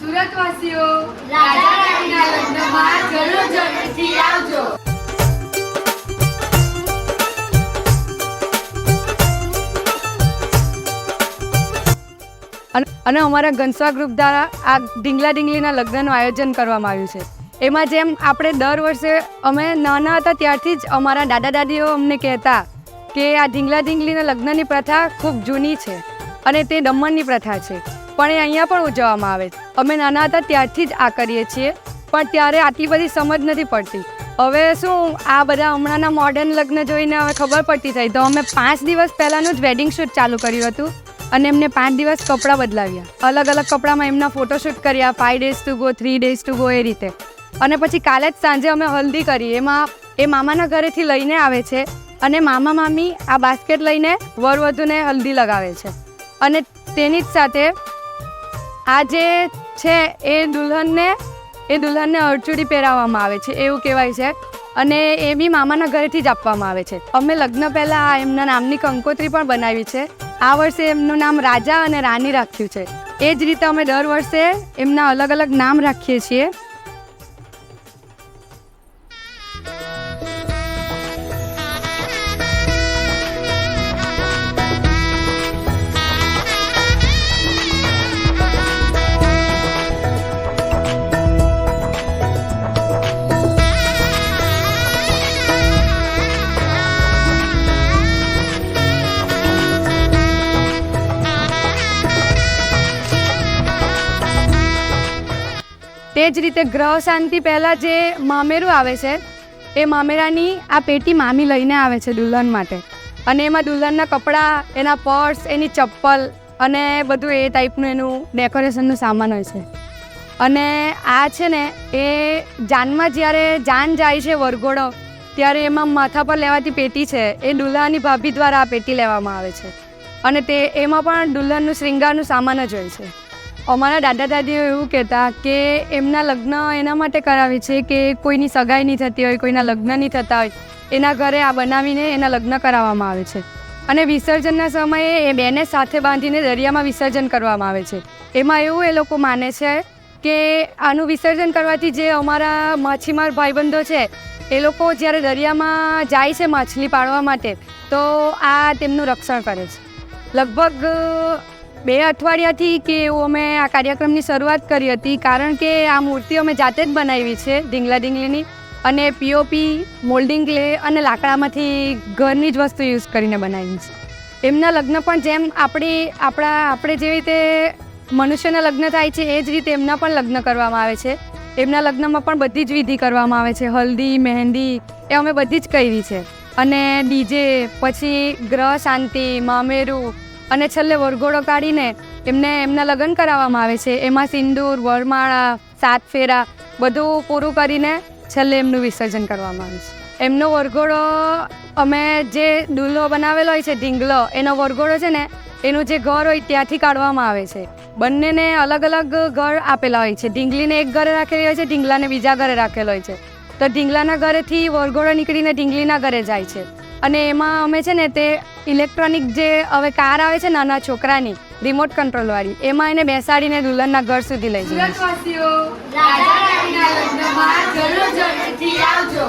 સુરતવાસીઓ રાજા રાણીના લગ્નમાં જરૂરથી આવજો. અને અમારા ઘનશ્વા ગ્રુપ દ્વારા આ ઢીંગલા ઢીંગલીના લગ્નનું આયોજન કરવામાં આવ્યું છે. એમાં જેમ આપણે દર વર્ષે અમે નાના હતા ત્યારથી જ અમારા દાદા દાદીઓ અમને કહેતા કે આ ઢીંગલા ઢીંગલીના લગ્નની પ્રથા ખૂબ જૂની છે અને તે દમણની પ્રથા છે, પણ એ અહીંયા પણ ઉજવવામાં આવે છે. અમે નાના હતા ત્યારથી જ આ કરીએ છીએ, પણ ત્યારે આટલી બધી સમજ નથી પડતી. હવે શું આ બધા હમણાંના મોડર્ન લગ્ન જોઈને હવે ખબર પડતી થઈ, તો અમે 5 દિવસ પહેલાંનું જ વેડિંગ શૂટ ચાલુ કર્યું હતું અને એમને 5 દિવસ કપડાં બદલાવ્યા, અલગ અલગ કપડામાં એમના ફોટોશૂટ કર્યા, 5 days to go, 3 days to go, એ રીતે. અને પછી કાલે જ સાંજે અમે હલ્દી કરી. એમાં એ મામાના ઘરેથી લઈને આવે છે અને મામા મામી આ બાસ્કેટ લઈને વરવધુને હલ્દી લગાવે છે. અને તેની જ સાથે આ જે છે એ દુલ્હનને અરચુડી પહેરાવવામાં આવે છે એવું કહેવાય છે, અને એ બી મામાના ઘરેથી જ આપવામાં આવે છે. અમે લગ્ન પહેલાં એમના નામની કંકોત્રી પણ બનાવી છે. આ વર્ષે એમનું નામ રાજા અને રાની રાખ્યું છે. એ જ રીતે અમે દર વર્ષે એમના અલગ અલગ નામ રાખીએ છીએ. તે જ રીતે ગ્રહ શાંતિ પહેલાં જે મામેરું આવે છે એ મામેરાની આ પેટી મામી લઈને આવે છે દુલ્હન માટે, અને એમાં દુલ્હનના કપડાં, એના પર્સ, એની ચપ્પલ અને બધું એ ટાઈપનું એનું ડેકોરેશનનું સામાન હોય છે. અને આ છે ને એ જાનમાં જ્યારે જાન જાય છે વરઘોડો ત્યારે એમાં માથા પર લેવાતી પેટી છે એ દુલ્હાની ભાભી દ્વારા આ પેટી લેવામાં આવે છે, અને તે એમાં પણ દુલ્હનનું શ્રૃંગારનું સામાન જ હોય છે. અમારા દાદા દાદીઓ એવું કહેતા કે એમના લગ્ન એના માટે કરાવે છે કે કોઈની સગાઈ નહીં થતી હોય, કોઈના લગ્ન નહીં થતા હોય, એના ઘરે આ બનાવીને એના લગ્ન કરાવવામાં આવે છે. અને વિસર્જનના સમયે એ બેને સાથે બાંધીને દરિયામાં વિસર્જન કરવામાં આવે છે. એમાં એવું એ લોકો માને છે કે આનું વિસર્જન કરવાથી જે અમારા માછીમાર ભાઈબંધો છે એ લોકો જ્યારે દરિયામાં જાય છે માછલી પાડવા માટે તો આ તેમનું રક્ષણ કરે છે. લગભગ 2 અઠવાડિયાથી કે એવું અમે આ કાર્યક્રમની શરૂઆત કરી હતી, કારણ કે આ મૂર્તિ અમે જાતે જ બનાવી છે ઢીંગલા ઢીંગલીની, અને પીઓપી, મોલ્ડિંગ ક્લે અને લાકડામાંથી ઘરની જ વસ્તુ યુઝ કરીને બનાવી છે. એમના લગ્ન પણ જેમ આપણે જેવી રીતે મનુષ્યના લગ્ન થાય છે એ જ રીતે એમના પણ લગ્ન કરવામાં આવે છે. એમના લગ્નમાં પણ બધી જ વિધિ કરવામાં આવે છે, હલ્દી, મહેંદી એ અમે બધી જ કરી છે. અને ડીજે, પછી ગ્રહ શાંતિ, મામેરું અને છેલ્લે વરઘોડો કાઢીને એમના લગ્ન કરાવવામાં આવે છે. એમાં સિંદૂર, વરમાળા, 7 ફેરા બધું પૂરું કરીને છેલ્લે એમનું વિસર્જન કરવામાં આવે છે. એમનો વરઘોડો અમે જે દુલ્હો બનાવેલો હોય છે ઢીંગલો, એનો વરઘોડો છે ને એનું જે ઘર હોય ત્યાંથી કાઢવામાં આવે છે. બંનેને અલગ અલગ ઘર આપેલા હોય છે. ઢીંગલીને એક ઘરે રાખેલી હોય છે, ઢીંગલાને બીજા ઘરે રાખેલો હોય છે. તો ઢીંગલાના ઘરેથી વરઘોડો નીકળીને ઢીંગલીના ઘરે જાય છે. અને એમાં અમે છે ને તે ઇલેક્ટ્રોનિક જે હવે કાર આવે છે નાના છોકરાની રિમોટ કંટ્રોલવાળી, એમાં એને બેસાડીને દુલ્હનના ઘર સુધી લઈ જાય. સુરતવાસીઓ રાજા રાણીના લગ્નમાં જરૂરથી આવજો.